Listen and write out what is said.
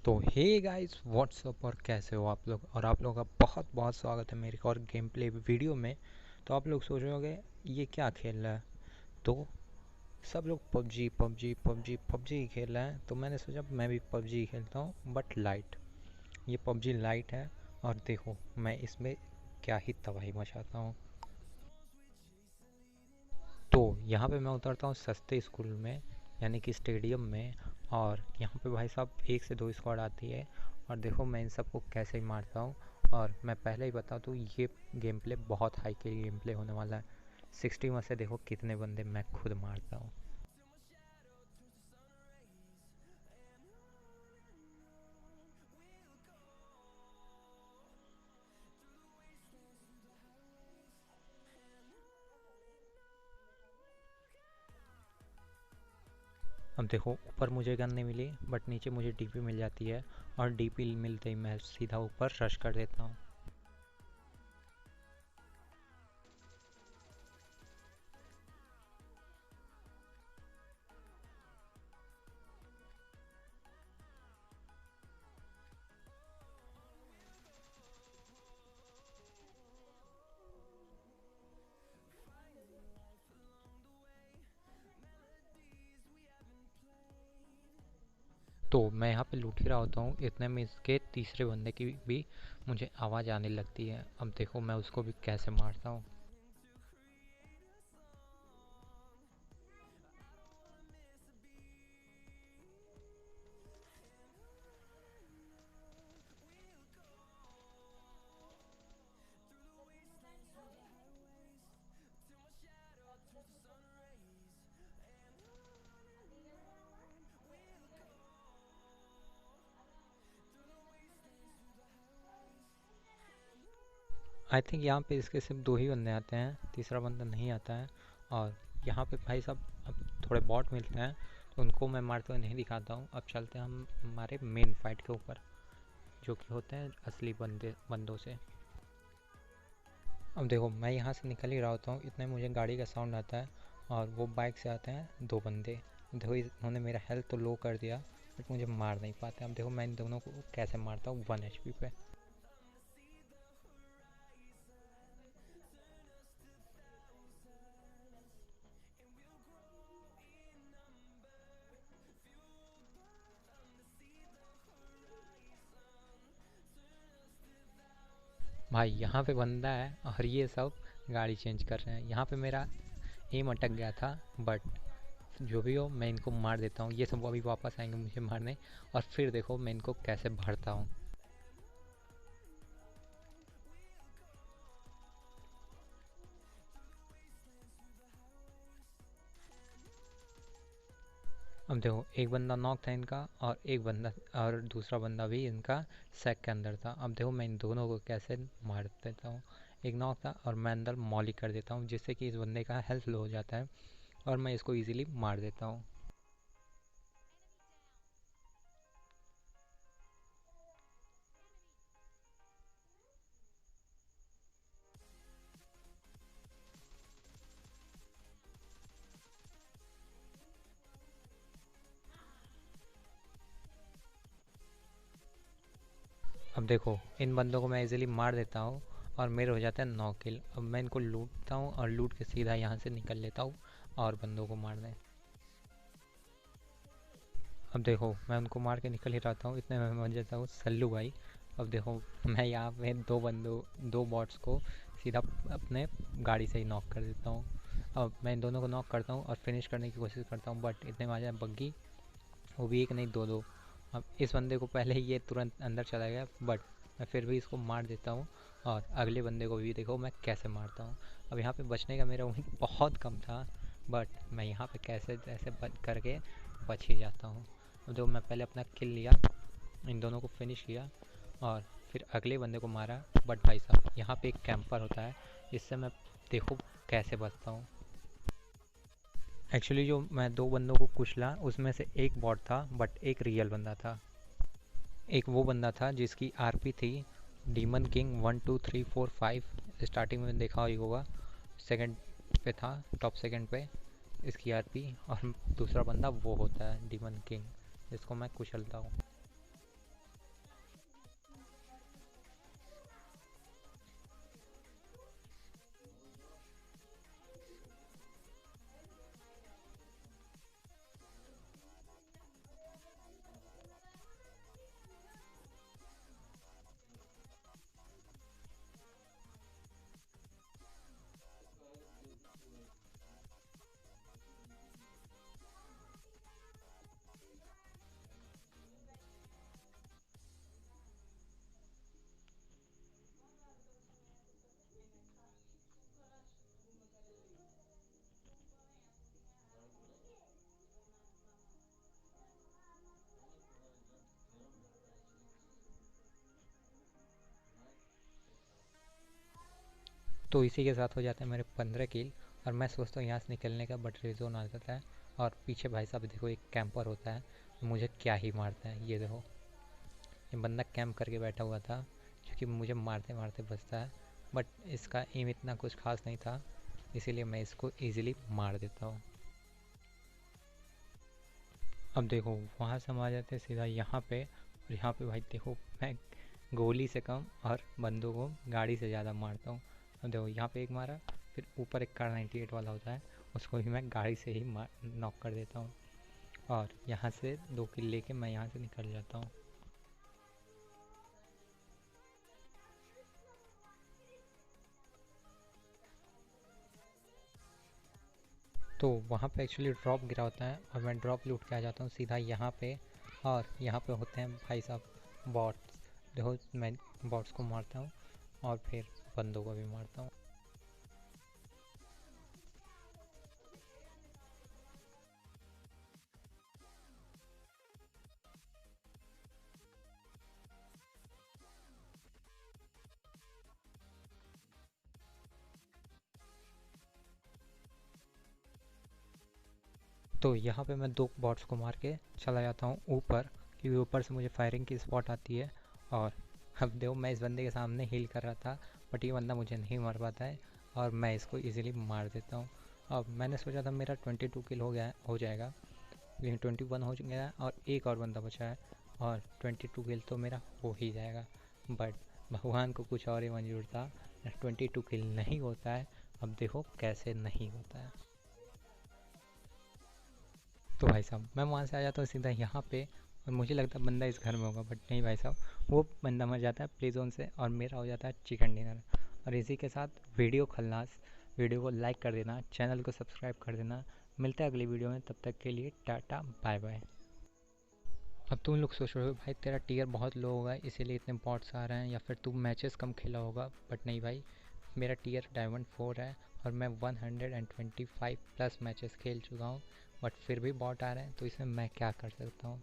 तो hey guys what's up और कैसे हो आप लोग। और आप लोगों का बहुत बहुत स्वागत है मेरे एक और गेम प्ले वीडियो में। तो आप लोग सोच रहे होंगे ये क्या खेल रहा है। तो सब लोग पबजी पबजी पबजी पबजी ही खेल रहे हैं, तो मैंने सोचा मैं भी पबजी ही खेलता हूँ बट लाइट। ये पबजी लाइट है और देखो मैं इसमें क्या ही तबाही मचाता हूँ। तो यहाँ पे मैं उतरता हूँ सस्ते स्कूल में, यानी कि स्टेडियम में। और यहाँ पे भाई साहब 1 से 2 स्क्वाड आती है और देखो मैं इन सबको कैसे ही मारता हूँ। और मैं पहले ही बताऊँ तो ये गेम प्ले बहुत हाई के गेम प्ले होने वाला है। 60 में से देखो कितने बंदे मैं खुद मारता हूँ। अब देखो ऊपर मुझे गन नहीं मिली बट नीचे मुझे डीपी मिल जाती है। और डीपी मिलते ही मैं सीधा ऊपर रश कर देता हूँ। तो मैं यहाँ पे लूट ही रहा होता हूँ, इतने में इसके तीसरे बंदे की भी मुझे आवाज़ आने लगती है। अब देखो मैं उसको भी कैसे मारता हूँ। आई थिंक यहाँ पे इसके सिर्फ 2 ही बंदे आते हैं, तीसरा बंदा नहीं आता है। और यहाँ पे भाई साहब अब थोड़े बॉट मिलते हैं, तो उनको मैं मारते हुए नहीं दिखाता हूँ। अब चलते हैं हम हमारे मेन फाइट के ऊपर, जो कि होते हैं असली बंदों से। अब देखो मैं यहाँ से निकल ही रहा होता हूँ, इतने मुझे गाड़ी का साउंड आता है और वो बाइक से आते हैं 2 बंदे। देखो इन्होंने मेरा हेल्थ तो लो कर दिया बट मुझे मार नहीं पाते। अब देखो मैं इन दोनों को कैसे मारता हूँ 1 HP पे। भाई यहाँ पे बंदा है और ये सब गाड़ी चेंज कर रहे हैं। यहाँ पे मेरा एम अटक गया था बट जो भी हो मैं इनको मार देता हूँ। ये सब अभी वापस आएंगे मुझे मारने। और फिर देखो मैं इनको कैसे भरता हूँ। अब देखो एक बंदा नॉक था इनका, और एक बंदा और दूसरा बंदा भी इनका सैक के अंदर था। अब देखो मैं इन दोनों को कैसे मार देता हूँ। एक नॉक था और मैं अंदर मॉली कर देता हूँ, जिससे कि इस बंदे का हेल्थ लो हो जाता है और मैं इसको इजीली मार देता हूँ। अब देखो इन बंदों को मैं इजीली मार देता हूँ और मेरे हो जाता है 9 किल। अब मैं इनको लूटता हूँ और लूट के सीधा यहाँ से निकल लेता हूँ और बंदों को मारने। अब देखो मैं उनको मार के निकल ही रहता हूँ, इतने में बन जाता हूँ सल्लू भाई। अब देखो मैं यहाँ पे 2 बॉट्स को सीधा अपने गाड़ी से ही नॉक कर देता हूँ। अब मैं इन दोनों को नॉक करता हूँ और फिनिश करने की कोशिश करता हूँ बट इतने में आ जाए बग्गी, वो भी एक नहीं 2-2। अब इस बंदे को पहले ही ये तुरंत अंदर चला गया बट मैं फिर भी इसको मार देता हूँ। और अगले बंदे को भी देखो मैं कैसे मारता हूँ। अब यहाँ पे बचने का मेरा उम्मीद बहुत कम था बट मैं यहाँ पे कैसे ऐसे बच करके बच ही जाता हूँ। जो मैं पहले अपना किल लिया, इन दोनों को फिनिश किया और फिर अगले बंदे को मारा। बट भाई साहब यहाँ पे एक कैंपर होता है, इससे मैं देखो कैसे बचता हूँ। एक्चुअली जो मैं 2 बंदों को कुचला उसमें से एक बॉट था बट एक रियल बंदा था। एक वो बंदा था जिसकी आरपी थी डीमन किंग 1 2 3 4 5। स्टार्टिंग में देखा ही होगा, सेकंड पे था, टॉप सेकंड पे इसकी आरपी। और दूसरा बंदा वो होता है डीमन किंग, जिसको मैं कुचलता हूँ। तो इसी के साथ हो जाते हैं मेरे 15 किल। और मैं सोचता हूँ यहाँ से निकलने का, बट रेजोन आ जाता है और पीछे भाई साहब देखो एक कैंपर होता है, मुझे क्या ही मारता है। ये देखो ये बंदा कैंप करके बैठा हुआ था जो कि मुझे मारते मारते बचता है, बट इसका एम इतना कुछ खास नहीं था, इसीलिए मैं इसको ईजिली मार देता हूँ। अब देखो वहाँ से हम आ जाते हैं सीधा यहाँ पे, और यहाँ पे भाई देखो मैं गोली से कम और बंदों को गाड़ी से ज़्यादा मारता हूँ। अब देखो यहाँ पे एक मारा, फिर ऊपर एक कार 98 वाला होता है, उसको भी मैं गाड़ी से ही नॉक कर देता हूँ, और यहाँ से 2 किल लेके मैं यहाँ से निकल जाता हूँ। तो वहाँ पे एक्चुअली ड्रॉप गिरा होता है और मैं ड्रॉप लूट के आ जाता हूँ सीधा यहाँ पे। और यहाँ पे होते हैं भाई साहब बॉट्स, देखो मैं बॉट्स को मारता हूँ और फिर बंदों को भी मारता हूँ। तो यहाँ पे मैं 2 बॉट्स को मार के चला जाता हूँ ऊपर, क्योंकि ऊपर से मुझे फायरिंग की स्पॉट आती है। और अब देखो मैं इस बंदे के सामने हील कर रहा था, बट ये बंदा मुझे नहीं मार पाता है और मैं इसको इजीली मार देता हूँ। अब मैंने सोचा था मेरा 22 किल हो जाएगा, लेकिन 21 हो गया है और एक और बंदा बचा है और 22 किल तो मेरा हो ही जाएगा। बट भगवान को कुछ और ही मंजूर था, 22 किल नहीं होता है। अब देखो कैसे नहीं होता है। तो भाई साहब मैं वहाँ से आ जाता हूँ सीधा यहाँ पे, और मुझे लगता है बंदा इस घर में होगा, बट नहीं भाई साहब, वो बंदा मर जाता है प्ले जोन से और मेरा हो जाता है चिकन डिनर। और इसी के साथ वीडियो खल्लास, वीडियो को लाइक कर देना, चैनल को सब्सक्राइब कर देना। मिलता है अगली वीडियो में, तब तक के लिए टाटा बाय बाय। अब तुम लोग सोच रहे हो भाई तेरा टीयर बहुत लो होगा इसीलिए इतने बॉट्स आ रहे हैं, या फिर तू मैचेस कम खेला होगा, बट नहीं भाई, मेरा टीयर डायमंड 4 है और मैं 125 प्लस मैचेस खेल चुका हूँ, बट फिर भी बॉट आ रहे हैं, तो इसमें मैं क्या कर सकता हूँ।